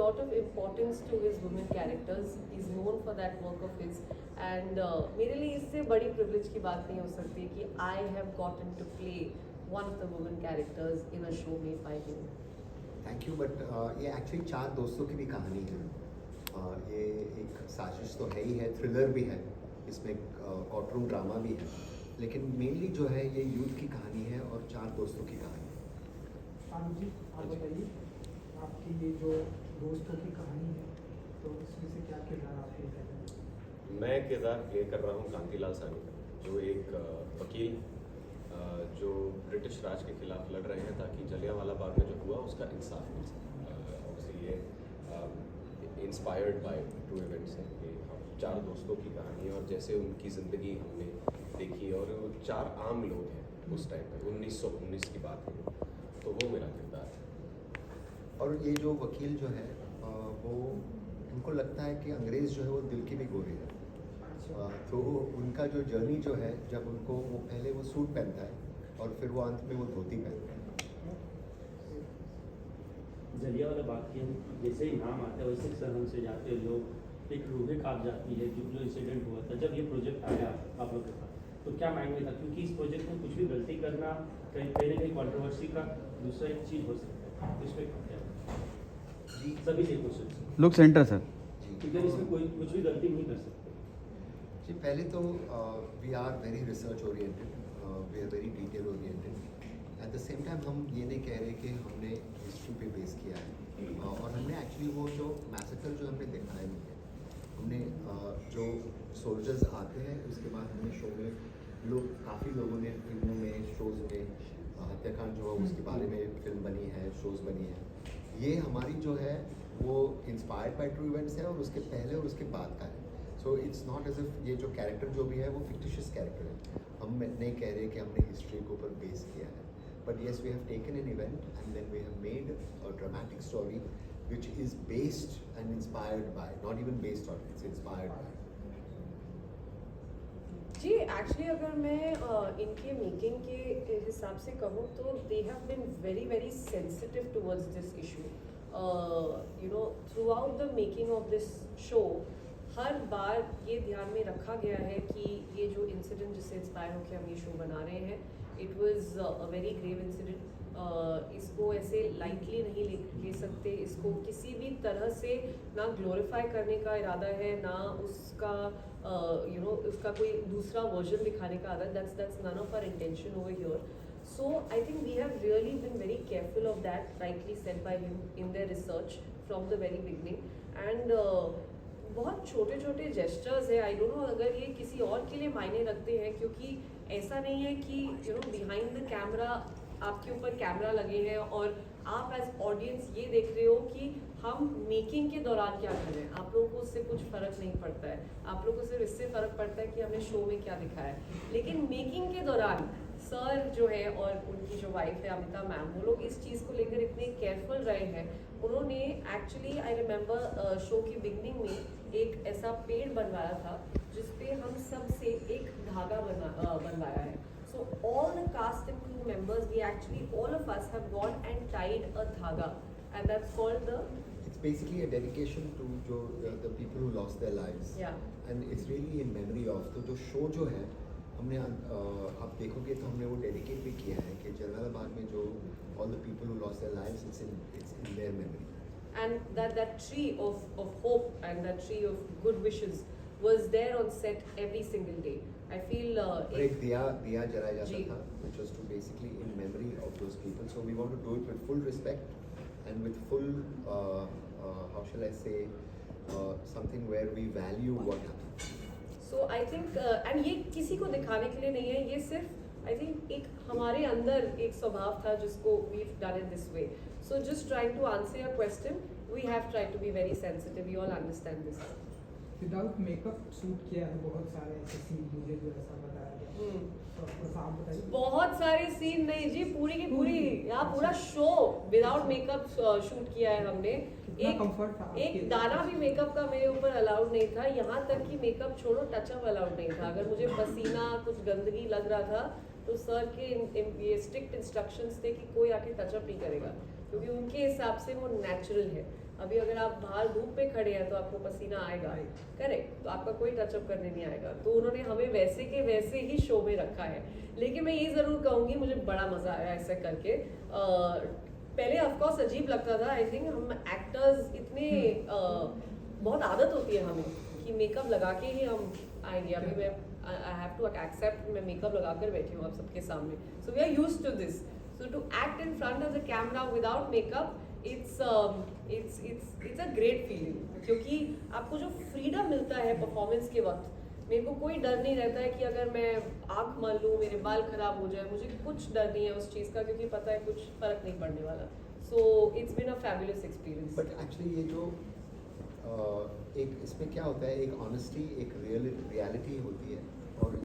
lot of importance to his women characters. He's known for that work of his. And मेरे लिए इससे बड़ी privilege की बात नहीं हो सकती कि I have gotten to play one of the women characters in a show made by him. Thank you but ये एक्चुअली चार दोस्तों की भी कहानी है. ये एक साजिश तो है ही है, थ्रिलर भी है, इसमें कोर्ट रूम ड्रामा भी है, लेकिन मेनली जो है ये यूथ की कहानी है और चार दोस्तों की कहानी है. आनंद जी, आप बताइए आपकी ये जो दोस्तों की कहानी है तो इसमें से क्या किरदार आप प्ले कर रहे हैं? मैं किरदार प्ले कर रहा हूँ कांतिलाल सानी का, जो एक वकील जो ब्रिटिश राज के खिलाफ लड़ रहे हैं ताकि जलियांवाला बाग में जो हुआ उसका इंसाफ मिल सके. ऑब्वियसली ये इंस्पायर्ड बाय ट्रू इवेंट्स हैं. ये चार दोस्तों की कहानी है और जैसे उनकी ज़िंदगी हमने देखी, और वो चार आम लोग हैं उस टाइम पे, 1919 की बात है, तो वो मेरा किरदार है. और ये जो वकील जो है वो उनको लगता है कि अंग्रेज़ जो है वो दिल की भी गोरी है. तो उनका जो जर्नी जो है, जब उनको वो पहले वो सूट पहनता है और फिर वो अंत में वो धोती पहनता है. जलियांवाला बाग की हम जैसे ही नाम आता है वैसे सरहद से जाते हैं लोग, एक रूहें कांप जाती है. जो इंसिडेंट हुआ था जब ये प्रोजेक्ट आया आप लोग के पास, तो क्या माइंड में था? क्योंकि इस प्रोजेक्ट में कुछ भी गलती करना कहीं ना कहीं कॉन्ट्रोवर्सी का दूसरा एक चीज़ हो सकता है. इसमें जी सभी से क्वेश्चन लुक सेंटर सर. क्योंकि इसमें कोई कुछ भी गलती नहीं कर सकते. जी पहले तो we are very research oriented, we are very detail oriented. At the same time हम ये नहीं कह रहे कि हमने हिस्ट्री पे बेस किया है, और हमने एक्चुअली वो जो मैसेकर जो हमने दिखाया नहीं है, हमने जो सोल्जर्स आते हैं उसके बाद हमने शो में लोग, काफ़ी लोगों ने फिल्मों में, शोज़ में हत्याकांड जो है उसके बारे में फिल्म बनी है, शोज़ बनी है. ये हमारी जो है वो इंस्पायर्ड बाय ट्रू इवेंट्स है और उसके पहले और उसके बाद का है. So it's not as if ये जो कैरेक्टर जो भी है वो फिक्टिशियस कैरेक्टर है. हम नहीं कह रहे कि हमने हिस्ट्री के ऊपर बेस किया है, but yes we have taken an event and then we have made a dramatic story which is based and inspired by, not even based on, it's inspired by. जी एक्चुअली अगर मैं इनके making के हिसाब से कहूँ तो they have been very very sensitive towards this issue. You know throughout the making of this show हर बार ये ध्यान में रखा गया है कि ये जो इंसिडेंट जिससे इंस्पायर होकर हम ये शो बना रहे हैं, it was a very grave incident. इसको ऐसे लाइटली नहीं ले सकते. इसको किसी भी तरह से ना ग्लोरीफाई करने का इरादा है, ना उसका उसका कोई दूसरा वर्जन दिखाने का इरादा. That's none of our intention over here. So I think we have really been very careful of that, rightly said by him in their research from the very beginning. And बहुत छोटे छोटे gestures है. I don't know अगर ये किसी और के लिए मायने रखते हैं, क्योंकि ऐसा नहीं है कि बिहाइंड द कैमरा आपके ऊपर कैमरा लगे हैं और आप एज ऑडियंस ये देख रहे हो कि हम मेकिंग के दौरान क्या कर रहे हैं. आप लोगों को उससे कुछ फ़र्क नहीं पड़ता है. आप लोगों को सिर्फ इससे फ़र्क पड़ता है कि हमने शो में क्या दिखाया है. लेकिन मेकिंग के दौरान सर जो है और उनकी जो वाइफ है अमिता मैम, वो लोग इस चीज़ को लेकर इतने केयरफुल रहे हैं. उन्होंने एक्चुअली आई रिमेंबर शो की बिगनिंग में एक ऐसा पेड़ बनवाया था जिसपे हम सब से एक धागा बनवाया है. So all the cast and crew members, we actually all of us have gone and tied a dhaga, and that's called the. It's basically a dedication to the people who lost their lives. Yeah. And it's really in memory of. तो जो show जो है हमने आप देखोगे तो हमने वो डेडिकेट भी किया है कि जलियांवाला बाग में जो all the people who lost their lives, it's in their memory. And that tree of hope and that tree of good wishes was there on set every single day. I feel. और एक दिया जलाया जाता जी. था, which was to basically in memory of those people. So we want to do it with full respect and with full how shall I say something where we value what happened. So I think and ये किसी को दिखाने के लिए नहीं है, ये सिर्फ I think एक हमारे अंदर एक स्वभाव था जिसको we've done it this way. So just trying to answer your question, we have tried to be very sensitive. You all understand this. Without makeup shoot किया है बहुत सारे ऐसे सीन, मुझे जो ऐसा बताया गया. तो बस आप बताइए. बहुत सारे सीन नहीं जी, पूरी की पूरी यहाँ पूरा शो विदाउट मेकअप शूट किया है हमने. कितना comfort था आपके एक लिए? दाना भी मेकअप का मेरे ऊपर अलाउड नहीं था. यहाँ तक कि मेकअप छोड़ो, टचअप अलाउड नहीं था. अगर मुझे पसीना कुछ गंदगी लग रहा था तो सर के ये स्ट्रिक्ट इंस्ट्रक्शंस थे कि कोई आके टचअप नहीं करेगा, क्योंकि उनके हिसाब से वो नेचुरल है. अभी अगर आप बाहर धूप में खड़े हैं तो आपको पसीना आएगा, करेक्ट, तो आपका कोई टचअप करने नहीं आएगा। तो उन्होंने हमें वैसे के वैसे ही शो में रखा है। लेकिन मैं ये ज़रूर कहूँगी मुझे बड़ा मज़ा आया ऐसा करके। पहले ऑफकोर्स अजीब लगता था, आई थिंक हम एक्टर्स इतने बहुत आदत होती है हमें कि मेकअप लगा के ही हम आएंगे। अभी मैं आई हैव टू एक्सेप्ट, मैं मेकअप लगा कर बैठी हूँ आप सबके सामने, so we are used to this. So to act in front of the camera without makeup, it's a great feeling, क्योंकि आपको जो फ्रीडम मिलता है परफॉर्मेंस के वक्त, मेरे को कोई डर नहीं रहता है कि अगर मैं आँख मल लूँ मेरे बाल खराब हो जाए, मुझे कुछ डर नहीं है उस चीज़ का, क्योंकि पता है कुछ फ़र्क नहीं पड़ने वाला। So it's been a fabulous experience. But actually ये जो एक इसमें क्या होता है, एक ऑनेस्टी, एक रियलिटी होती है, और